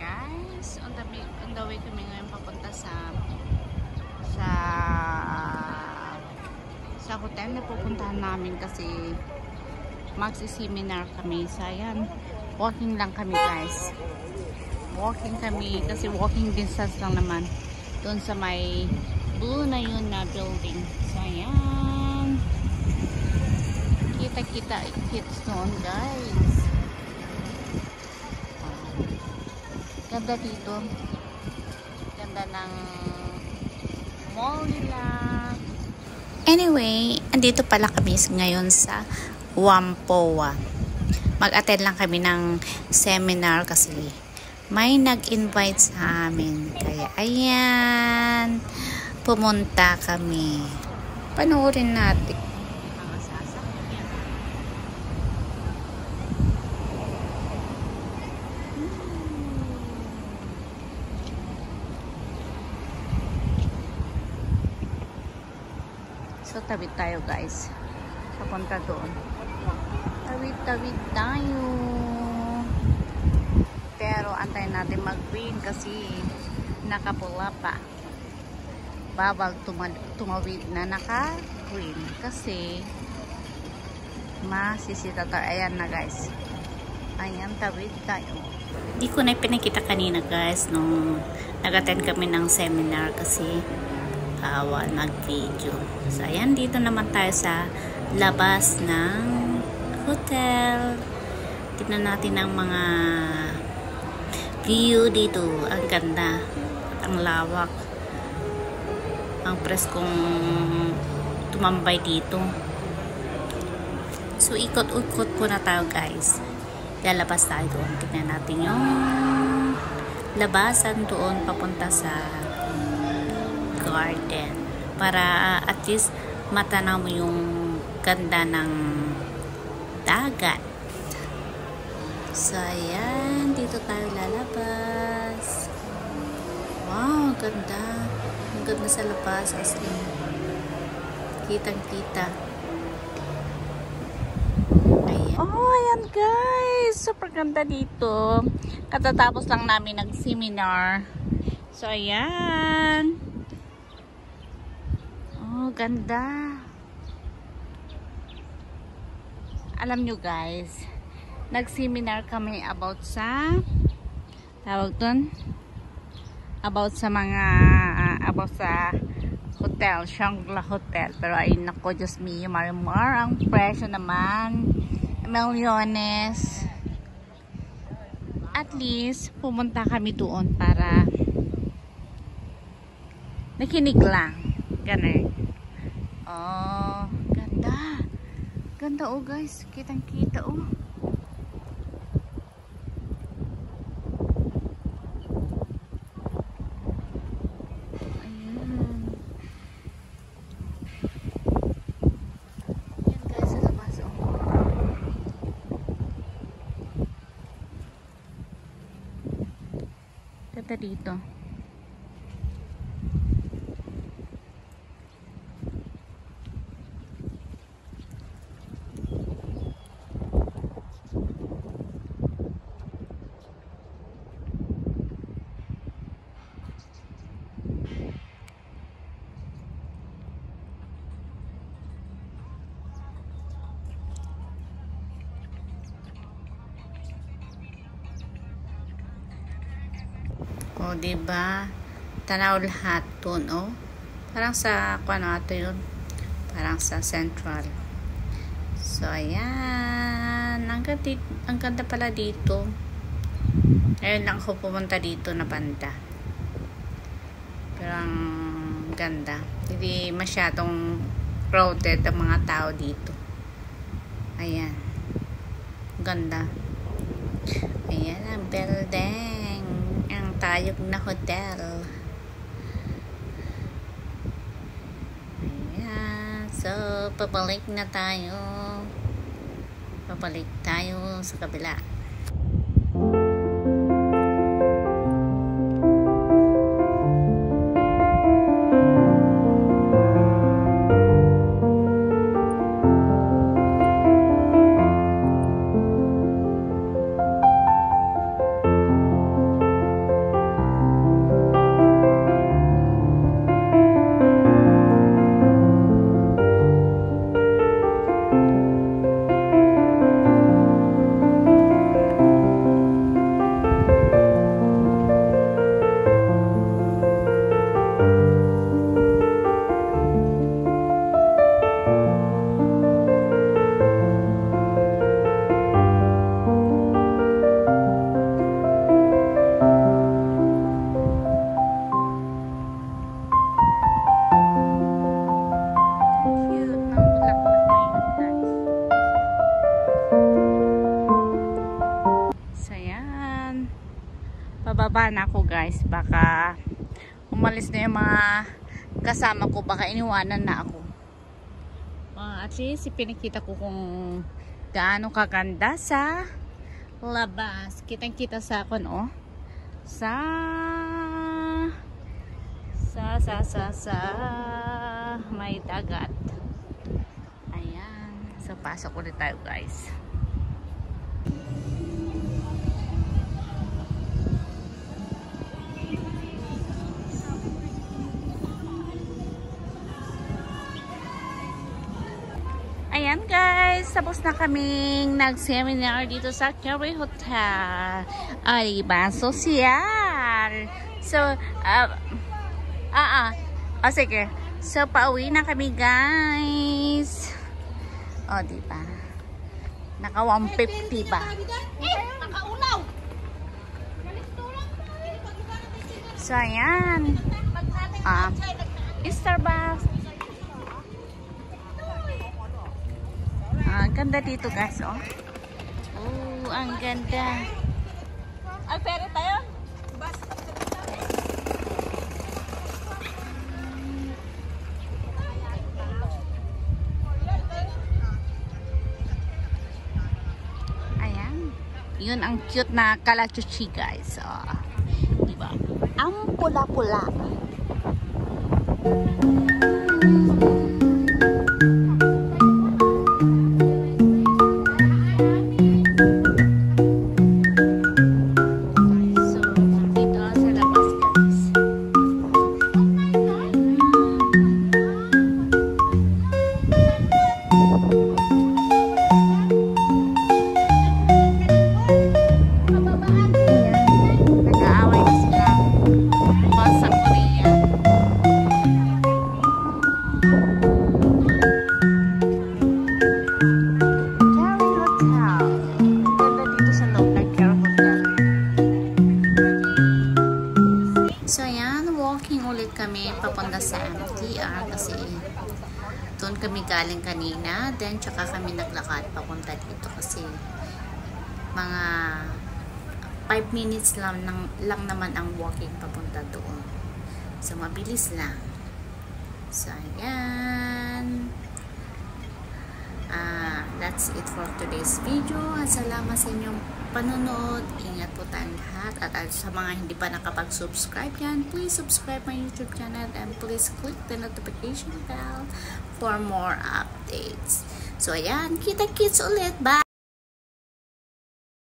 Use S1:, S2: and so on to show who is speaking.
S1: guys. On the way kami ngayon papunta sa hotel na pupuntahan namin kasi magsi-seminar kami. So ayan, walking lang kami guys. Walking kami kasi walking distance lang naman doon sa may blue na yun na building. So ayan, kita hits doon guys. Ganda dito. Ganda ng mall nila. Anyway, andito pala kami ngayon sa Whampoa. Mag-attend lang kami ng seminar kasi may nag-invite sa amin. Kaya ayan, pumunta kami. Panoorin natin. So, tawid tayo guys. Papunta doon. Tawid tayo. Pero, antayin natin mag-green kasi nakapula pa. Bawal tumawid na naka-green. Kasi, masisita tayo. Ayan na guys. Ayan, tawid tayo. Hindi ko na pinakita kanina guys nung nag-attend kami ng seminar kasi bawal mag-video. So, ayan, dito naman tayo sa labas ng hotel. Tignan natin ang mga view dito. Ang ganda. Ang lawak. Ang preskong tumambay dito. So, ikot-ukot po na tayo guys. Lalabas tayo doon. Tignan natin yung labasan doon papunta sa garden para at least matanaw mo yung ganda ng dagat. So ayan, dito tayo lalabas. Wow, ganda. Ang ganda sa labas as in kitang kita. Ayan. Oh, ayan guys, super ganda dito. Katatapos lang namin nag-seminar. So ayan. Oh, ganda. Alam nyo guys, nag-seminar kami about sa hotel, Shangri-La Hotel. Pero ay nako, Diyos me, marimar ang presyo naman. Milyones. At least, pumunta kami doon para nakinig lang. Ganun. Oh, ganda. Ganda oh guys. Kitang-kita oh. Ayan. Ayan guys, sa labas oh. Ganda dito. O, diba? Tanaw lahat dun, oh. Parang sa, ano ato yun? Parang sa Central. So, ayan. Ang ganda pala dito. Ayun lang ako pumunta dito na banda. Pero ang ganda. Hindi masyadong crowded ang mga tao dito. Ayan. Ganda. Ayan ang building. Tayog na hotel. Ayan. So, pabalik na tayo. Pabalik tayo sa kabila. Pababa na ako guys. Baka umalis na yung mga kasama ko. Baka iniwanan na ako. At least pinakita ko kung gaano kaganda sa labas. Kitang-kita sa akin, oh. Sa may dagat. Ayan. So, pasok ulit tayo, guys. Ayan guys, tapos na kaming nag-seminar dito sa Cherry Hotel. Diba? Sosyal. So, sige. So, pauwi na kami guys. Diba? Naka 150 ba? So, ayan. Starbucks. Ang ganda dito guys, oh. Oh, ang ganda. Ang pera tayo? Ayan. Yun ang cute na kalachuchi guys. Oh. Diba? Ang pula-pula. Kami papunta sa MTR kasi doon kami galing kanina, then tsaka kami naglakad papunta dito kasi mga 5 minutes lang naman ang walking papunta doon, so mabilis lang. So ayan, that's it for today's video at salamat sa inyong panonood. Ingat po tayong lahat at sa mga hindi pa nakapag-subscribe yan, please subscribe my YouTube channel and please click the notification bell for more updates. So ayan, kita-kits ulit. Bye!